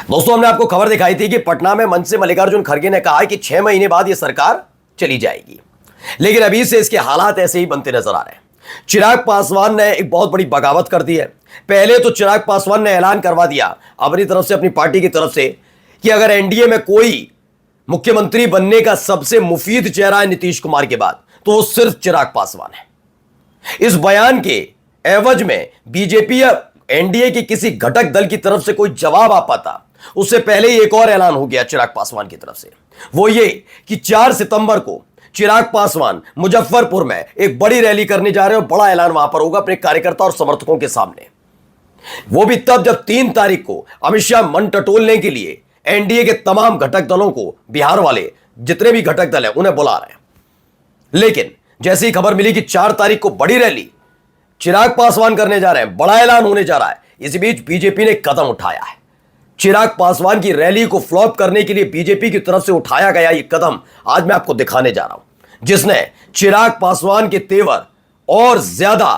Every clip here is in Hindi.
दोस्तों, हमने आपको खबर दिखाई थी कि पटना में मंच से मल्लिकार्जुन खड़गे ने कहा है कि 6 महीने बाद यह सरकार चली जाएगी, लेकिन अभी से इसके हालात ऐसे ही बनते नजर आ रहे हैं। चिराग पासवान ने एक बहुत बड़ी बगावत कर दी है। पहले तो चिराग पासवान ने ऐलान करवा दिया अपनी तरफ से, अपनी पार्टी की तरफ से, कि अगर एनडीए में कोई मुख्यमंत्री बनने का सबसे मुफीद चेहरा है नीतीश कुमार के बाद, तो वो सिर्फ चिराग पासवान है। इस बयान के एवज में बीजेपी या एनडीए के किसी घटक दल की तरफ से कोई जवाब आ पाता, उससे पहले ही एक और ऐलान हो गया चिराग पासवान की तरफ से। वो ये कि 4 सितंबर को चिराग पासवान मुजफ्फरपुर में एक बड़ी रैली करने जा रहे हैं और बड़ा ऐलान वहां पर होगा अपने कार्यकर्ता और समर्थकों के सामने। वो भी तब जब 3 तारीख को अमित शाह मन टटोलने के लिए एनडीए के तमाम घटक दलों को, बिहार वाले जितने भी घटक दल हैं, उन्हें बुला रहे हैं। लेकिन जैसी खबर मिली कि 4 तारीख को बड़ी रैली चिराग पासवान करने जा रहे हैं, बड़ा ऐलान होने जा रहा है, इसी बीच बीजेपी ने कदम उठाया है। चिराग पासवान की रैली को फ्लॉप करने के लिए बीजेपी की तरफ से उठाया गया ये कदम आज मैं आपको दिखाने जा रहा हूं, जिसने चिराग पासवान के तेवर और ज्यादा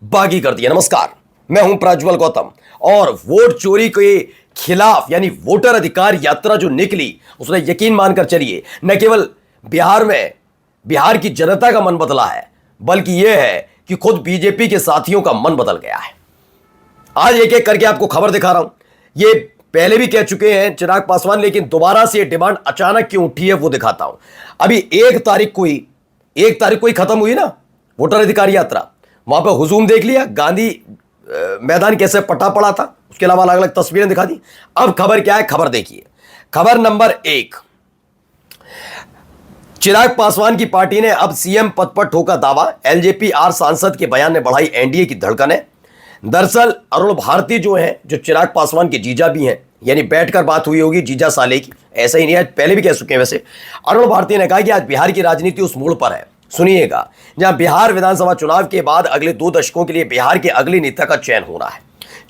बागी कर दिया। नमस्कार, मैं हूं प्रज्वल गौतम, और वोट चोरी के खिलाफ यानी वोटर अधिकार यात्रा जो निकली, उसने यकीन मानकर चलिए न केवल बिहार में बिहार की जनता का मन बदला है, बल्कि यह है कि खुद बीजेपी के साथियों का मन बदल गया है। आज एक एक करके आपको खबर दिखा रहा हूं। ये पहले भी कह चुके हैं चिराग पासवान, लेकिन दोबारा से डिमांड अचानक क्यों उठी है वो दिखाता हूं। अभी 1 तारीख को ही खत्म हुई ना वोटर अधिकार यात्रा, वहां पर हुजूम देख लिया, गांधी मैदान कैसे पटा पड़ा था, उसके अलावा अलग अलग तस्वीरें दिखा दी। अब खबर क्या है, खबर देखिए। खबर नंबर 1, चिराग पासवान की पार्टी ने अब सीएम पद पर ठोका दावा, एलजेपी आर सांसद के बयान ने बढ़ाई एनडीए की धड़कनें। दरअसल अरुण भारती जो हैं, जो चिराग पासवान के जीजा भी हैं, यानी बैठकर बात हुई होगी जीजा साले की, ऐसा ही नहीं है, पहले भी कह चुके हैं। वैसे अरुण भारती ने कहा कि आज बिहार की राजनीति उस मोड़ पर है, सुनिएगा, जहां बिहार विधानसभा चुनाव के बाद अगले 2 दशकों के लिए बिहार के अगले नेता का चयन हो रहा है।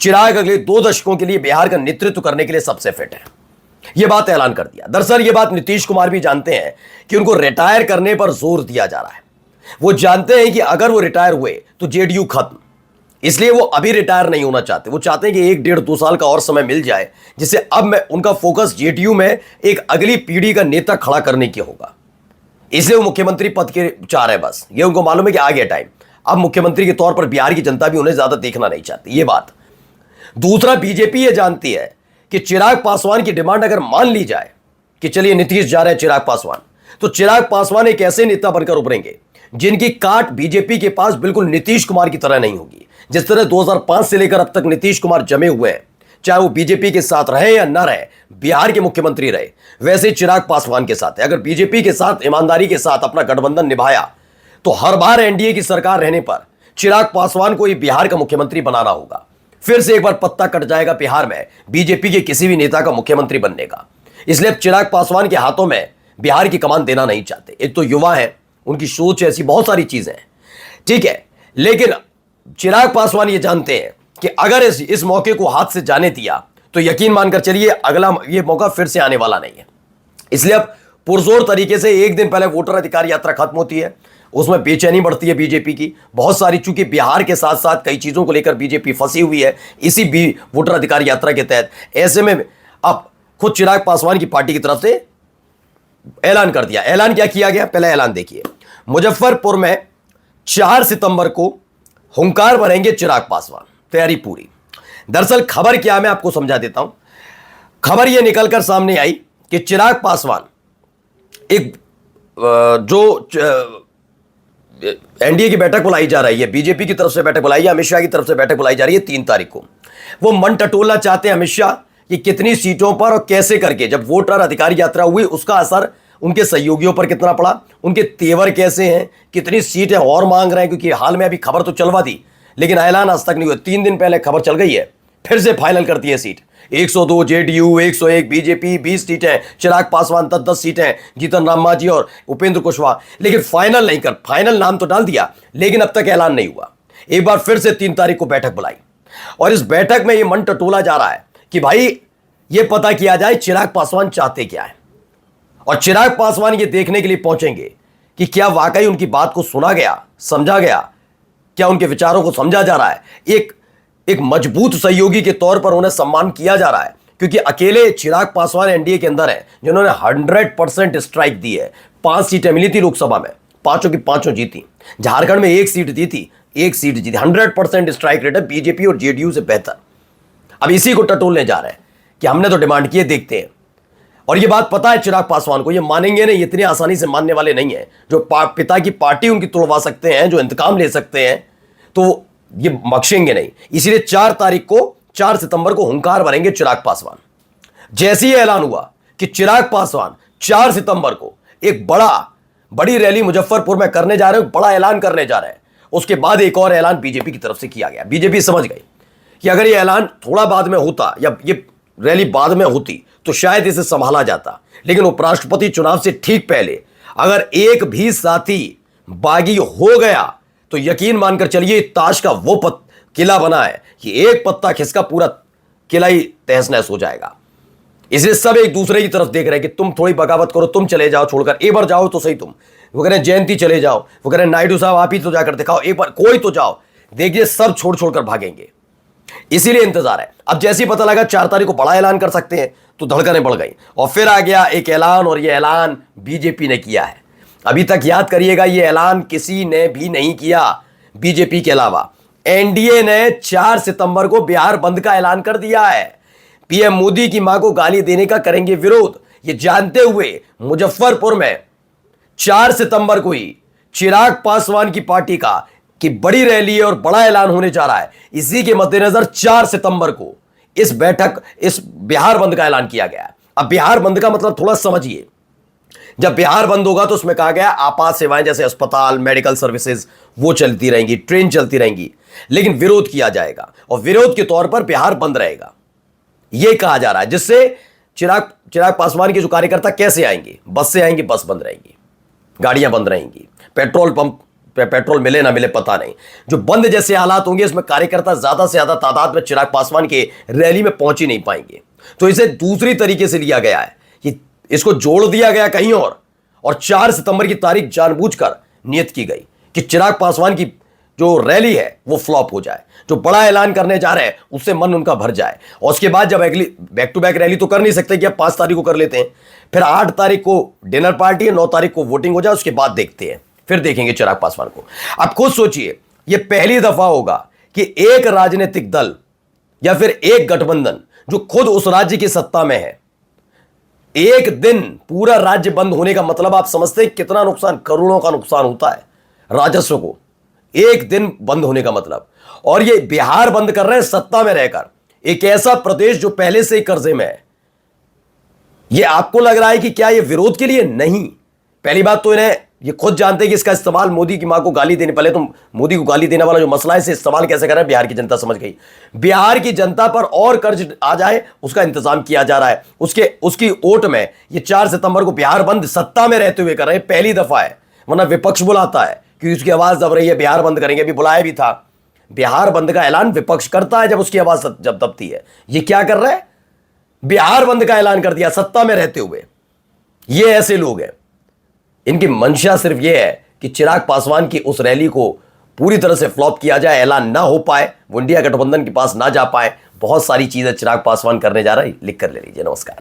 चिराग अगले 2 दशकों के लिए बिहार का नेतृत्व करने के लिए सबसे फिट है, यह बात ऐलान कर दिया। दरअसल यह बात नीतीश कुमार भी जानते हैं कि उनको रिटायर करने पर जोर दिया जा रहा है। वो जानते हैं कि अगर वो रिटायर हुए तो जेडीयू खत्म, इसलिए वो अभी रिटायर नहीं होना चाहते। वो चाहते हैं कि 1 डेढ़ 2 साल का और समय मिल जाए, जिससे अब उनका फोकस जेडीयू में एक अगली पीढ़ी का नेता खड़ा करने की होगा। इसलिए वो मुख्यमंत्री पद के चाह रहे हैं। बस ये उनको मालूम है कि आ गया टाइम, अब मुख्यमंत्री के तौर पर बिहार की जनता भी उन्हें ज्यादा देखना नहीं चाहती, ये बात। दूसरा, बीजेपी ये जानती है कि चिराग पासवान की डिमांड अगर मान ली जाए कि चलिए नीतीश जा रहे हैं चिराग पासवान, तो चिराग पासवान एक ऐसे नेता बनकर उभरेंगे जिनकी काट बीजेपी के पास बिल्कुल नीतीश कुमार की तरह नहीं होगी। जिस तरह 2005 से लेकर अब तक नीतीश कुमार जमे हुए हैं, चाहे वो बीजेपी के साथ रहे या ना रहे, बिहार के मुख्यमंत्री रहे, वैसे ही चिराग पासवान के साथ है। अगर बीजेपी के साथ ईमानदारी के साथ अपना गठबंधन निभाया, तो हर बार एनडीए की सरकार रहने पर चिराग पासवान को ही बिहार का मुख्यमंत्री बनाना होगा। फिर से एक बार पत्ता कट जाएगा बिहार में बीजेपी के किसी भी नेता का मुख्यमंत्री बनने का। इसलिए अब चिराग पासवान के हाथों में बिहार की कमान देना नहीं चाहते। एक तो युवा है, उनकी सोच ऐसी, बहुत सारी चीजें हैं, ठीक है, लेकिन चिराग पासवान ये जानते हैं कि अगर इस मौके को हाथ से जाने दिया तो यकीन मानकर चलिए अगला ये मौका फिर से आने वाला नहीं है। इसलिए अब पुरजोर तरीके से 1 दिन पहले वोटर अधिकार यात्रा खत्म होती है, उसमें बेचैनी बढ़ती है बीजेपी की बहुत सारी, चूंकि बिहार के साथ साथ कई चीजों को लेकर बीजेपी फंसी हुई है इसी भी वोटर अधिकार यात्रा के तहत। ऐसे में अब खुद चिराग पासवान की पार्टी की तरफ से ऐलान कर दिया। ऐलान क्या किया गया, पहले ऐलान देखिए। मुजफ्फरपुर में 4 सितंबर को हुंकार भरेंगे चिराग पासवान, तैयारी पूरी। दरअसल खबर क्या है मैं आपको समझा देता हूं। खबर यह निकलकर सामने आई कि चिराग पासवान एक जो एनडीए की बैठक बुलाई जा रही है, बीजेपी की तरफ से बैठक बुलाई है, अमित शाह की तरफ से बैठक बुलाई जा रही है 3 तारीख को। वो मन टटोलना चाहते हैं अमित शाह कि कितनी सीटों पर और कैसे करके, जब वोटर अधिकार यात्रा हुई उसका असर उनके सहयोगियों पर कितना पड़ा, उनके तेवर कैसे हैं, कितनी सीटें और मांग रहे हैं, क्योंकि हाल में अभी खबर तो चलवा दी लेकिन ऐलान आज तक नहीं हुआ। 3 दिन पहले खबर चल गई है, फिर से फाइनल करती है सीट। 102 जेडीयू, 101 बीजेपी, 20 सीटें चिराग पासवान, 10 सीटें जीतन राम मांझी और उपेंद्र कुशवाहा, लेकिन फाइनल नहीं कर, फाइनल नाम तो डाल दिया लेकिन अब तक ऐलान नहीं हुआ। एक बार फिर से 3 तारीख को बैठक बुलाई और इस बैठक में यह मन टटोला जा रहा है कि भाई यह पता किया जाए चिराग पासवान चाहते क्या है, और चिराग पासवान ये देखने के लिए पहुंचेंगे कि क्या वाकई उनकी बात को सुना गया, समझा गया, क्या उनके विचारों को समझा जा रहा है, एक मजबूत सहयोगी के तौर पर उन्हें सम्मान किया जा रहा है, क्योंकि अकेले चिराग पासवान एनडीए के अंदर है जिन्होंने 100% स्ट्राइक दी है। 5 सीटें मिली थी लोकसभा में, पांचों की पांचों जीती। झारखंड में 1 सीट जीती, 1 सीट जीती। 100% स्ट्राइक रेट है बीजेपी और जेडीयू से बेहतर। अब इसी को टटोलने जा रहे हैं कि हमने तो डिमांड किए, देखते हैं। और ये बात पता है चिराग पासवान को, ये मानेंगे नहीं, इतनी आसानी से मानने वाले नहीं है। जो पिता की पार्टी उनकी तोड़वा सकते हैं, जो इंतकाम ले सकते हैं, तो ये बख्शेंगे नहीं। इसीलिए 4 सितंबर को हुंकार भरेंगे चिराग पासवान। जैसे ही ऐलान हुआ कि चिराग पासवान 4 सितंबर को एक बड़ी रैली मुजफ्फरपुर में करने जा रहे हैं, बड़ा ऐलान करने जा रहे हैं, उसके बाद एक और ऐलान बीजेपी की तरफ से किया गया। बीजेपी समझ गई कि अगर ये ऐलान थोड़ा बाद में होता या ये रैली बाद में होती तो शायद इसे संभाला जाता, लेकिन उपराष्ट्रपति चुनाव से ठीक पहले अगर एक भी साथी बागी हो गया तो यकीन मानकर चलिए ताश का वो किला बना है कि एक पत्ता खिसका पूरा किला ही तहस नहस हो जाएगा। इसलिए सब एक दूसरे की तरफ देख रहे हैं कि तुम थोड़ी बगावत करो, तुम चले जाओ छोड़कर, एक बार जाओ तो सही तुम। वो कह रहे हैं जयंती चले जाओ, वो कह रहे हैं नायडू साहब आप ही तो जाकर दिखाओ, एक बार कोई तो जाओ। देखिए सब छोड़ छोड़कर भागेंगे, इसीलिए इंतजार है। अब जैसे ही पता लगा 4 तारीख को बड़ा ऐलान कर सकते हैं तो धड़कनें बढ़ गई और फिर आ गया एक ऐलान, और यह ऐलान बीजेपी ने किया है। अभी तक याद करिएगा, यह ऐलान किसी ने भी नहीं किया बीजेपी के अलावा। एनडीए ने 4 सितंबर को बिहार बंद का ऐलान कर दिया है। पीएम मोदी की मां को गाली देने का करेंगे विरोध, यह जानते हुए मुजफ्फरपुर में 4 सितंबर को ही चिराग पासवान की पार्टी की बड़ी रैली और बड़ा ऐलान होने जा रहा है। इसी के मद्देनजर 4 सितंबर को इस बिहार बंद का ऐलान किया गया है। अब बिहार बंद का मतलब थोड़ा समझिए। जब बिहार बंद होगा तो उसमें कहा गया आपात सेवाएं जैसे अस्पताल, मेडिकल सर्विसेज वो चलती रहेंगी, ट्रेन चलती रहेंगी, लेकिन विरोध किया जाएगा और विरोध के तौर पर बिहार बंद रहेगा, यह कहा जा रहा है। जिससे चिराग पासवान के जो कार्यकर्ता कैसे आएंगे? बस से आएंगे, बस बंद रहेंगी, गाड़ियां बंद रहेंगी, पेट्रोल पंप पे पेट्रोल मिले ना मिले पता नहीं। जो बंद जैसे हालात होंगे इसमें कार्यकर्ता ज्यादा से ज्यादा तादाद में चिराग पासवान के रैली में पहुंच ही नहीं पाएंगे। तो इसे दूसरी तरीके से लिया गया है कि इसको जोड़ दिया गया कहीं और 4 सितंबर की तारीख जानबूझकर नियत की गई कि चिराग पासवान की जो रैली है वो फ्लॉप हो जाए, जो बड़ा ऐलान करने जा रहे हैं उससे मन उनका भर जाए। और उसके बाद जब अगली बैक टू बैक रैली तो कर नहीं सकते कि अब 5 तारीख को कर लेते हैं, फिर 8 तारीख को डिनर पार्टी है, 9 तारीख को वोटिंग हो जाए, उसके बाद देखते हैं, फिर देखेंगे चिराग पासवान को। आप खुद सोचिए, यह पहली दफा होगा कि एक राजनीतिक दल या फिर एक गठबंधन जो खुद उस राज्य की सत्ता में है, एक दिन पूरा राज्य बंद होने का मतलब आप समझते हैं कितना नुकसान, करोड़ों का नुकसान होता है राजस्व को, एक दिन बंद होने का मतलब। और ये बिहार बंद कर रहे हैं सत्ता में रहकर, एक ऐसा प्रदेश जो पहले से ही कर्जे में है। ये आपको लग रहा है कि क्या ये विरोध के लिए? नहीं। पहली बात तो इन्हें ये खुद जानते हैं कि इसका इस्तेमाल मोदी की मां को गाली देने, पहले तो मोदी को गाली देने वाला जो मसला है इसे इस्तेमाल कैसे कर रहा है बिहार की जनता समझ गई। बिहार की जनता पर और कर्ज आ जाए उसका इंतजाम किया जा रहा है। उसकी ओट में ये 4 सितंबर को बिहार बंद सत्ता में रहते हुए कर रहे हैं, पहली दफा है। वरना विपक्ष बुलाता है क्योंकि उसकी आवाज दब रही है, बिहार बंद करेंगे, अभी बुलाया भी था। बिहार बंद का ऐलान विपक्ष करता है जब उसकी आवाज जब दबती है। ये क्या कर रहा है? बिहार बंद का ऐलान कर दिया सत्ता में रहते हुए। ये ऐसे लोग हैं, इनकी मंशा सिर्फ यह है कि चिराग पासवान की उस रैली को पूरी तरह से फ्लॉप किया जाए, ऐलान ना हो पाए, वो इंडिया गठबंधन के पास ना जा पाए। बहुत सारी चीजें चिराग पासवान करने जा रहा है, लिख कर ले लीजिए। नमस्कार।